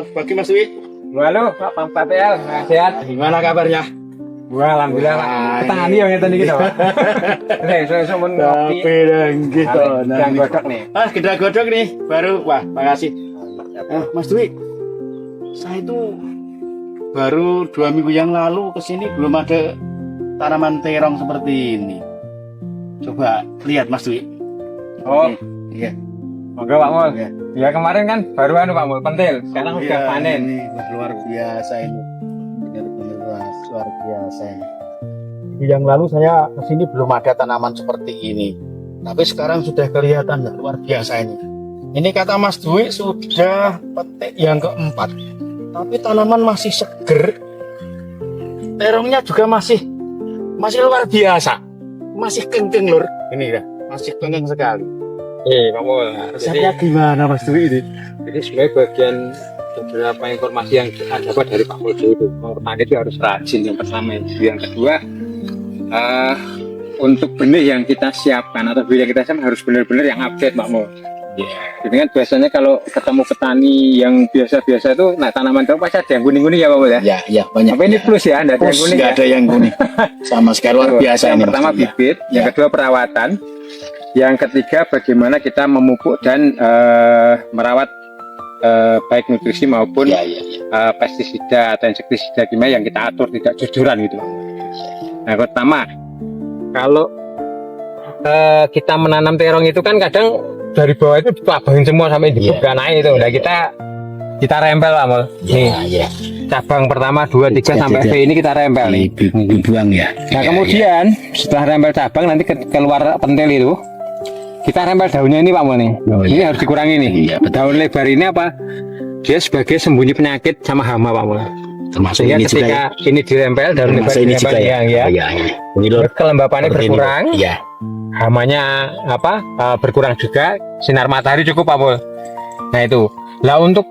Selamat pagi Mas Dwi. Halo Pak Pampel, sehat? Gimana kabarnya? Wah, alhamdulillah. Petani yang ngeten iki to, Pak. Saya men ngopi. Tapi gitu. Yang godok nih. Kita godok nih, baru. Wah, makasih. Mas Dwi, saya itu baru 2 minggu yang lalu kesini belum ada tanaman terong seperti ini. Coba lihat Mas Dwi. Oh, Iya. monggo Pak Mul. Iya. Ya kemarin kan baru Pak Mul pentil, sekarang udah panen. Ini luar biasa ini. Benar-benar luar biasa ini. Yang lalu saya kesini belum ada tanaman seperti ini. Tapi sekarang sudah kelihatan luar biasa ini. Ini kata Mas Dwi sudah petik yang keempat. Tapi tanaman masih seger. Terongnya juga masih luar biasa. Masih kengkeng lur. Ini ya, masih kengkeng sekali. Pak Mul. Resepnya gimana Mas Dwi ini? Jadi sebenarnya bagian beberapa informasi yang kita dapat dari Pak Mul itu, petani itu harus rajin yang pertama. Yang kedua, untuk benih yang kita siapkan atau benih yang kita siapkan harus benar-benar yang update Pak Mul. Jadi kan biasanya kalau ketemu petani yang biasa-biasa itu, nah tanaman terong pasti ada yang kuning-kuning ya Pak Mul ya? Ya banyak. Tapi ini plus ya, ada yang kuning. Nggak ada yang kuning. Sama sekali luar biasa. Yang ini, pertama Mas Dwi. bibit, yang kedua perawatan, yang ketiga bagaimana kita memupuk dan merawat baik nutrisi maupun pestisida atau insektisida kimia yang kita atur tidak jujuran gitu. Nah pertama, kalau kita menanam terong itu kan kadang dari bawah itu dipabangin semua sampai dibuka naik itu. Nah kita rempel Pak Mul. Nih cabang pertama 2, 3 sampai V ini kita rempel nih. Dibuang ya. Nah kemudian setelah rempel cabang nanti keluar pentil itu kita rempel daunnya ini Pak Mul nih. Ini harus dikurangi nih. Daun lebar ini apa? Dia sebagai sembunyi penyakit sama hama Pak Mul. Termasuk Sehingga ini juga ketika ini dirempel daun lebar ini dirempel juga ya. Ini lur. Kelembapannya berkurang. Iya. Hamanya berkurang juga, sinar matahari cukup Pak Mul. Nah itu. Lah untuk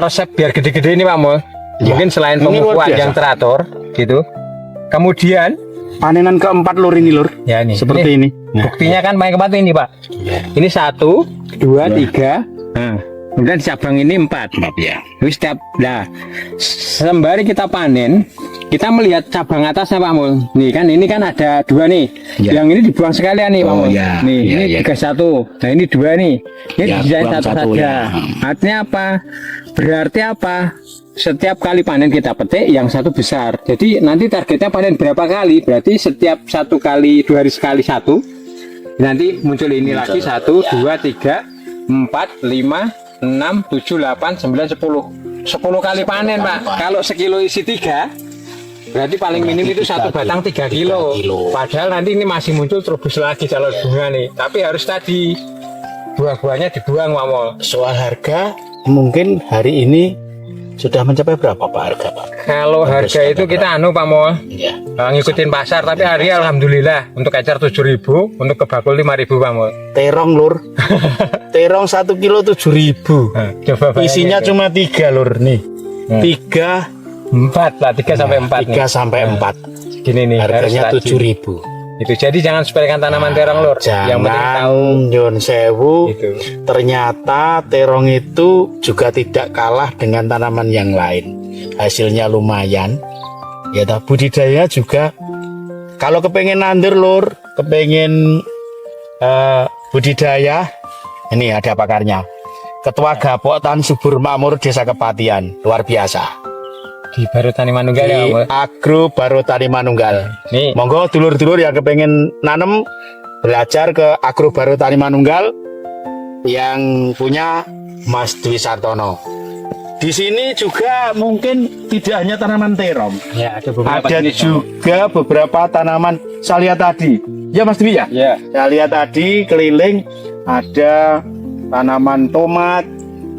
resep biar gede-gede ini Pak Mul, mungkin selain Ini luar pemupukan biasa. yang teratur gitu. Kemudian Panenan keempat lur ini lur. ya nih Seperti ini. buktinya kan paling keempat ini Pak. Ini 1, 2, 3. Nah, kemudian cabang ini 4. Ya. Jadi setiap sembari kita panen, kita melihat cabang atasnya Pak Mul. Nih kan ini kan ada 2 nih. Ya. Yang ini dibuang sekalian nih Pak Oh, Mul. ya. Nih Ya, ini ya. 31. Nah ini 2 nih. Ini Ya, dijain buang satu satu, saja. ya. Artinya apa? Berarti apa? Setiap kali panen kita petik yang satu besar. Jadi nanti targetnya panen berapa kali? Berarti setiap 1 kali 2 hari sekali 1. Nanti muncul ini lagi 1, 2, 3, 4, 5, 6, 7, 8, 9, 10. 10 kali panen Pak. Kalau sekilo isi 3, berarti paling minim itu 1 batang 3 kilo. Padahal nanti ini masih muncul terus lagi calon bunga nih. Tapi harus tadi buah-buahnya dibuang Pak Mul. Soal harga mungkin hari ini sudah mencapai berapa Pak harga Pak? Kalau harga itu kita Pak Mul, Iya. ngikutin pasar. Tapi hari alhamdulillah untuk ecer 7.000, untuk kebakul 5.000 Pak Mul. Terong lur. Terong 1 kilo 7.000. Coba Isinya cuma 3 lur nih. 3 4 lah, 3 sampai 4 nih. 3 sampai 4. Gini nih, Harganya harus rajin. 7.000. Itu jadi jangan sepelekan tanaman terong lur. Yang penting tahu Nyun sewu. itu. Ternyata terong itu juga tidak kalah dengan tanaman yang lain. Hasilnya lumayan. Ya tak budidaya juga. Kalau kepengen nandur lur, kepengen budidaya, ini ada pakarnya. Ketua Gapok Tan Subur Makmur Desa Kepatian, luar biasa. Di Baru Tani Manunggal ya Di Mul. Agro Baru Tani Manunggal. Nih, Monggo dulur-dulur yang kepengen nanem belajar ke Agro Baru Tani Manunggal yang punya Mas Dwi Sartono. Di sini juga mungkin tidak hanya tanaman terong, ya ada beberapa ada jenis, juga beberapa tanaman. Saya lihat tadi, ya Mas Dwi ya. ya. Saya lihat tadi keliling ada tanaman tomat,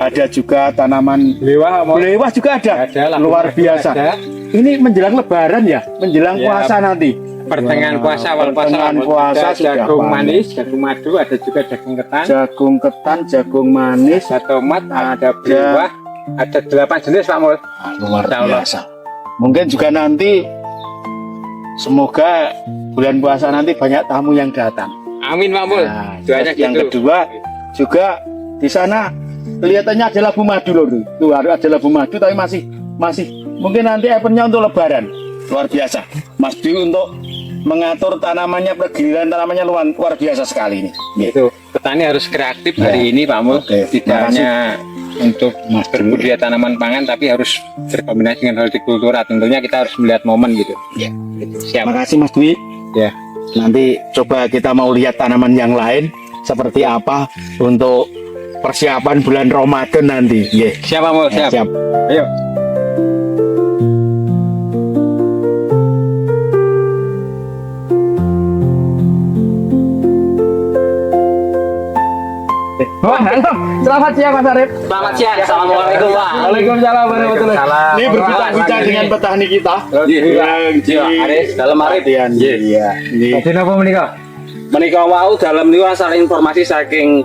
ada juga tanaman Lewah Mul. belewah juga ada. Ada, labu Luar madu biasa. ada. Ini menjelang Lebaran ya, menjelang Ya, puasa nanti. Pertengahan puasa, awal puasa, Pertengahan puasa ada sudah jagung panen. manis, jagung madu, ada juga jagung ketan, Jagung ketan, jagung manis, ada tomat, ada ada- belewah, ada 8 jenis Pak Mul. luar Insya Allah. biasa. Mungkin juga nanti semoga bulan puasa nanti banyak tamu yang datang. Amin Pak Mul. Nah, Doanya yang gitu. kedua juga di sana kelihatannya ada labu madu loh tuh, ada labu madu tapi masih mungkin nanti eventnya untuk lebaran luar biasa. Mas Dwi untuk mengatur tanamannya, pergiliran tanamannya luar biasa sekali ini. Itu petani harus kreatif hari ini Pak Mul. Oke, Tidak terima kasih. hanya untuk berbudidaya tanaman pangan tapi harus berkombinasi dengan hortikultura. Tentunya kita harus melihat momen gitu. Ya. Gitu. Siap. Terima kasih Mas Dwi. Ya. Nanti coba kita mau lihat tanaman yang lain seperti apa untuk persiapan bulan Ramadan nanti. Yeah. Siap Pak Mul, siap. Siap. Ayo. Wah, halo. Selamat siang Mas Arif. Selamat siang. Assalamualaikum Pak. Waalaikumsalam warahmatullahi wabarakatuh. Ini berbincang-bincang dengan petani kita. Iya, Aris, dalam Arif. Iya. Ini Jadi apa menika? Menika wau dalam niku asal informasi saking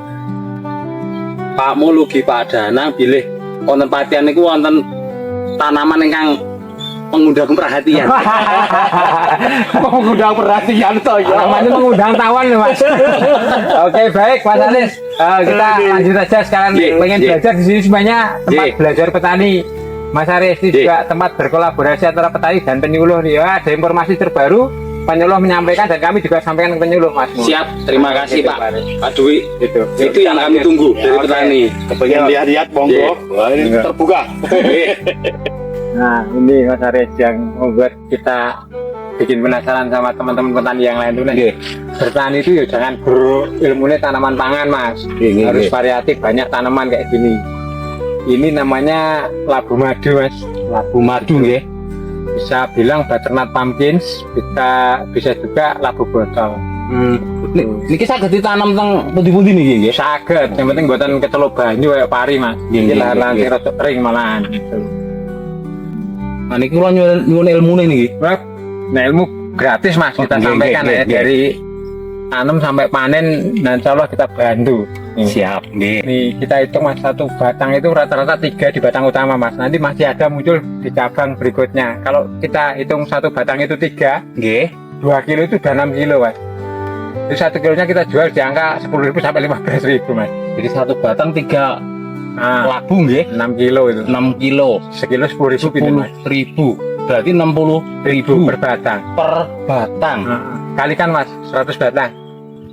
Pak Mulugi Pak Danang bilih wonten patian niku wonten tanaman ingkang mengundang perhatian. Mengundang perhatian toh ya. Namanya mengundang tawan loh Mas. Oke baik Mas Aris. Kita lanjut aja sekarang. Ye, Pengen ye. belajar di sini semuanya tempat Ye. belajar petani. Mas Aris ini Ye. juga tempat berkolaborasi antara petani dan penyuluh nih ya. Ada informasi terbaru penyuluh menyampaikan dan kami juga sampaikan ke penyuluh Mas. Siap, terima kasih Gitu, Pak. Pak Dwi. Itu. Itu yang kami tunggu dari Oke. petani. pengen lihat-lihat monggo. Iya. Wah, ini Iya. terbuka. Nah ini Mas Aris yang membuat kita bikin penasaran sama teman-teman petani yang lain tuh nih. Bertani itu ya jangan berilmunya tanaman pangan Mas. Harus variatif, banyak tanaman kayak gini. Ini namanya labu madu Mas. Labu madu ya. Bisa bilang butternut pumpkins, bisa juga labu botol. Niki saged ditanam teng pundi-pundi niki nggih. Saged, yang penting buatan kecelok banyu kayak pari Mas. Ini lahan sing rada kering malahan gitu. Nah niki kula nyuwun ilmune niki. Nah ilmu gratis Mas kita Oke, sampaikan oke, ya oke. dari tanam sampai panen dan insya Allah kita bantu. Nih. Siap nggih. Nih kita hitung Mas satu batang itu rata-rata 3 di batang utama Mas. Nanti masih ada muncul di cabang berikutnya. Kalau kita hitung satu batang itu 3, Nggih. 2 kilo itu udah 6 kilo Mas. Jadi 1 kilonya kita jual di angka 10.000 sampai 15.000 Mas. Jadi satu batang 3 Nah, labu nggih. 6 kilo itu. 6 kilo. Sekilo 10.000 gitu Mas. 10.000. Berarti 60.000 Per batang. per batang. Kalikan Mas 100 batang.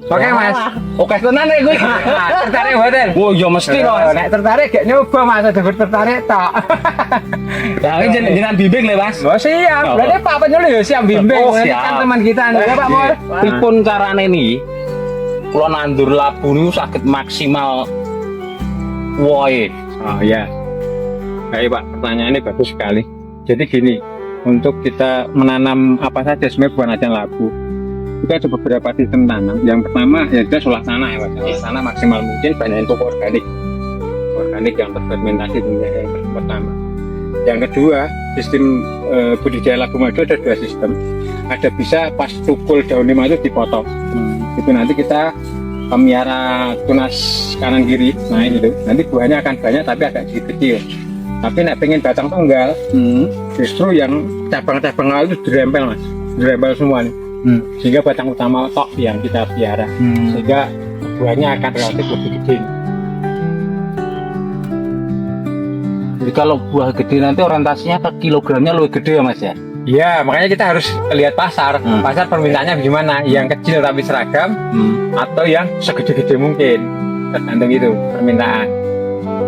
Oke Mas. Oke tenan ya gue. Tertarik mboten? Oh iya mesti loh. Nek tertarik gak nyoba Mas, ada tertarik tok. Ya ini jenengan bimbing le Mas. Oh siap, berarti Pak Penyuluh ya siap bimbing. Oh, Ini siap. kan teman kita nih ya Pak Mor. Pripun carane niki? Kula nandur labu niku saged maksimal woe. Oh ya. Baik Pak, pertanyaannya bagus sekali. Jadi gini, untuk kita menanam apa saja sebenarnya bukan aja labu. Kita ada beberapa sistem tanam. Yang pertama ya kita olah tanah ya Mas. Olah tanah maksimal mungkin banyakin pupuk organik. Organik yang terfermentasi tentunya yang pertama. Yang kedua, sistem budidaya labu madu ada 2 sistem. Ada bisa pas tukul daun lima itu dipotong. Itu nanti kita pemiara tunas kanan kiri. Nah ini tuh. Nanti buahnya akan banyak tapi agak kecil. Tapi nek pengen batang tunggal, justru yang cabang-cabang awal itu dirempel Mas. Dirempel semua nih. Sehingga batang utama tok yang kita piara. Sehingga buahnya akan relatif lebih gede. Jadi kalau buah gede nanti orientasinya ke kilogramnya lebih gede ya Mas ya? Iya, makanya kita harus lihat pasar. Pasar permintaannya gimana? Yang kecil tapi seragam atau yang segede-gede mungkin. Tergantung itu permintaan.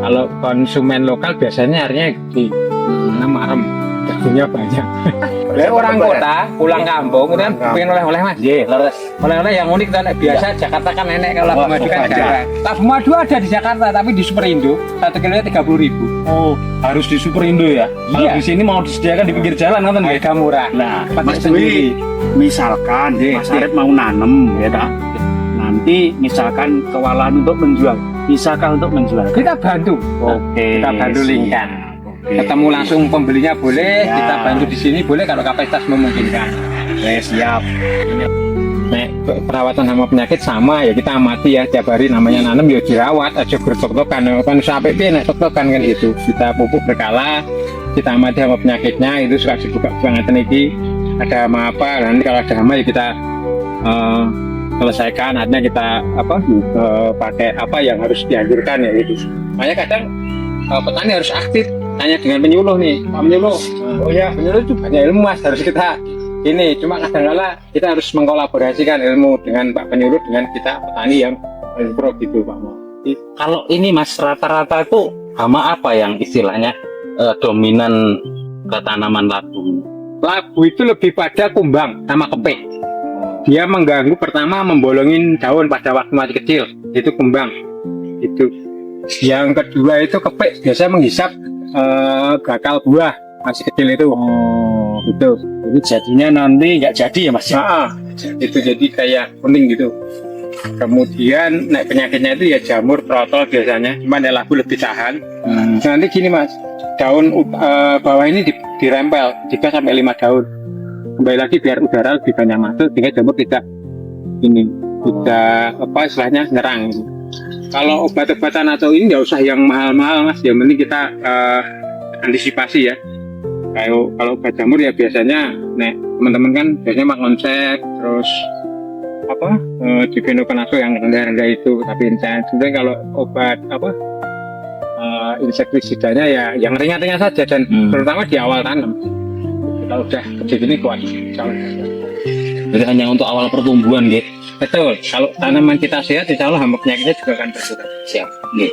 Kalau konsumen lokal biasanya harinya gede. Karena marem, dagingnya banyak. Orang kota pulang kampung itu kan pengen oleh-oleh Mas. Nggih, leres. Oleh-oleh yang unik kan biasa Jakarta kan enek kalau labu madu kan jarang. Labu madu ada di Jakarta tapi di Superindo 1 kilonya 30.000. Oh, harus di Superindo ya? Kalau Iya. di sini mau disediakan di pinggir jalan kan nggih? Harga murah. Nah, Pakai Mas sendiri. Dwi, misalkan Iya, Mas Arif mau nanem ya tak? Nanti misalkan kewalahan untuk menjual, bisakah untuk menjual? Kita bantu. Oke. Kita bantu lingkan. Oke. Ketemu langsung pembelinya boleh, Ya. kita bantu di sini boleh kalau kapasitas memungkinkan. Oke, siap. Nek perawatan hama penyakit sama ya kita amati ya tiap hari namanya nanam ya dirawat aja gertok-gertokan kan sampai piye nek tok-tokan kan gitu. Kita pupuk berkala, kita amati hama penyakitnya itu suka dibuka-buka ngaten iki ada hama apa nanti kalau ada hama ya kita selesaikan artinya kita pakai apa yang harus dianjurkan ya gitu. Makanya kadang petani harus aktif tanya dengan penyuluh nih, Pak Penyuluh. Oh ya, penyuluh itu banyak ilmu Mas, harus kita ini. Cuma kadang-kala kita harus mengkolaborasikan ilmu dengan Pak Penyuluh dengan kita petani yang pro gitu Pak Mo. Kalau ini Mas, rata-rata itu hama apa yang istilahnya dominan ke tanaman labu? Labu itu lebih pada kumbang sama kepik. Dia mengganggu, pertama membolongin daun pada waktu masih kecil, itu kumbang. Itu. Yang kedua itu kepik, biasanya menghisap bakal buah masih kecil itu. Oh, Itu. jadi jadinya nanti nggak jadi ya Mas? Itu jadi kayak kuning gitu. Kemudian naik penyakitnya itu ya jamur, trotol biasanya, cuman ya labu lebih tahan. Nanti gini Mas, daun bawah ini dirempel 3 sampai 5 daun. Kembali lagi biar udara lebih banyak masuk sehingga jamur tidak istilahnya nyerang. Kalau obat-obatan atau ini nggak usah yang mahal-mahal Mas, yang penting kita antisipasi ya. Kalau obat jamur ya biasanya teman-teman kan biasanya magonsek, terus difenokonazol yang rendah-rendah itu, tapi sebenarnya kalau obat insektisidanya ya yang ringan-ringan saja dan terutama di awal tanam. Kalau udah gede ini kuat. Jadi hanya untuk awal pertumbuhan gitu. Betul. Kalau tanaman kita sehat, insya Allah hama penyakitnya juga akan berkurang. Siap. Gitu.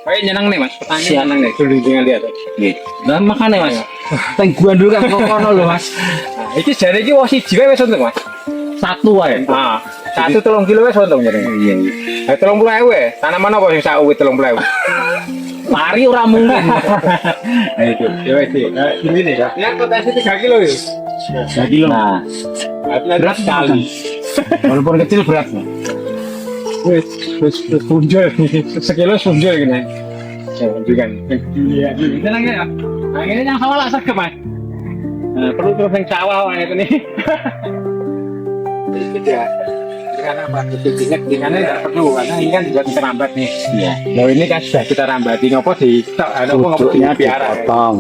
Kayak nyenang nih Mas, petani Siap. nyenang nih. Dulu dengan lihat. Gitu. Dan makanya Mas, tengguan dulu kan kono loh Mas. Nah, iki jare iki wis siji wae wis untung Mas. Satu wae. Ah, 1 3 kilo wis untung jare. Iya. Nah, 30.000 ya. Tanaman apa sing sak uwit 30.000? Mari ora mungkin. Nah, itu. Ya wis iki. Nah, ini nih. Yang potensi 3 kilo ya. 3 kilo. Nah, Berat sekali. walaupun kecil berat. Wis punjul. Sekilo punjul gini. Juga. Iya, tenang ya. Nah, ini yang sawah lah sergap Mas. Nah, perlu terus yang sawah itu nih. Tidak. Karena apa? Dengan tidak perlu karena ini kan buat kerambat nih. Iya. Nah ini kan sudah kita rambati ngopo Pucuknya biara. dipotong.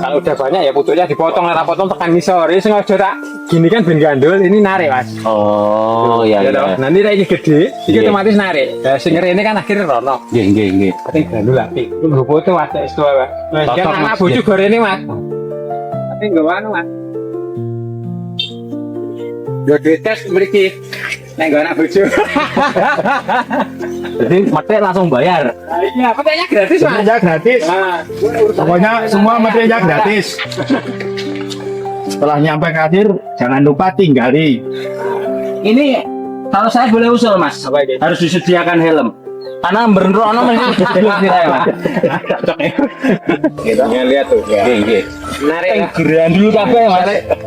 Kalau udah banyak ya pucuknya dipotong, lara potong tekan ngisor. Ini sengaja tak gini kan ben gandul, ini narik Mas. Oh, iya Ya toh? iya. Nanti lagi gede, ini Iya. otomatis narik. Nah, sing ini kan akhirnya rono. Nggih, nggih, nggih. Tapi gandul lah. Lu foto Mas, itu apa? Nah, Cocok, kan anak Mas. bojo gorene Mas. Tapi enggak anu Mas. Yo tes mriki. Nek enggak anak bojo. Jadi metek langsung bayar. Nah, iya, petanya gratis Mas. Materinya gratis. Nah, Pokoknya semua materinya gratis. Setelah nyampe ke akhir, jangan lupa tinggali. Ini kalau saya boleh usul Mas, Apa ini? harus disediakan helm. Karena berentrono masih belum ya Mas. Gitu. Ya, lihat tuh. Ya. Nggih, nggih. Menarik ya. Geran dulu kabeh Mas.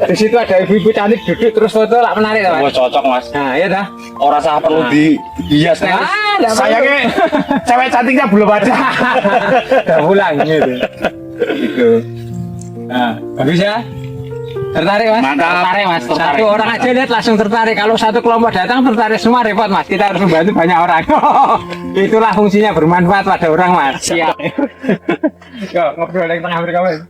Di situ ada ibu-ibu cantik duduk terus foto lah menarik lah Wah, Mas. cocok Mas. Nah, iya dah. Ora sah perlu dihias nih. Sayangnya cewek cantiknya belum ada. Udah pulang gitu. Gitu. Nah, bagus ya. Tertarik Mas? Mantap. Tertarik Mas. Tertarik. Satu orang aja lihat langsung tertarik. Kalau satu kelompok datang tertarik semua repot Mas. Kita harus membantu banyak orang. Itulah fungsinya bermanfaat pada orang Mas. Siap. Yo, ngobrol yang tengah berkawan.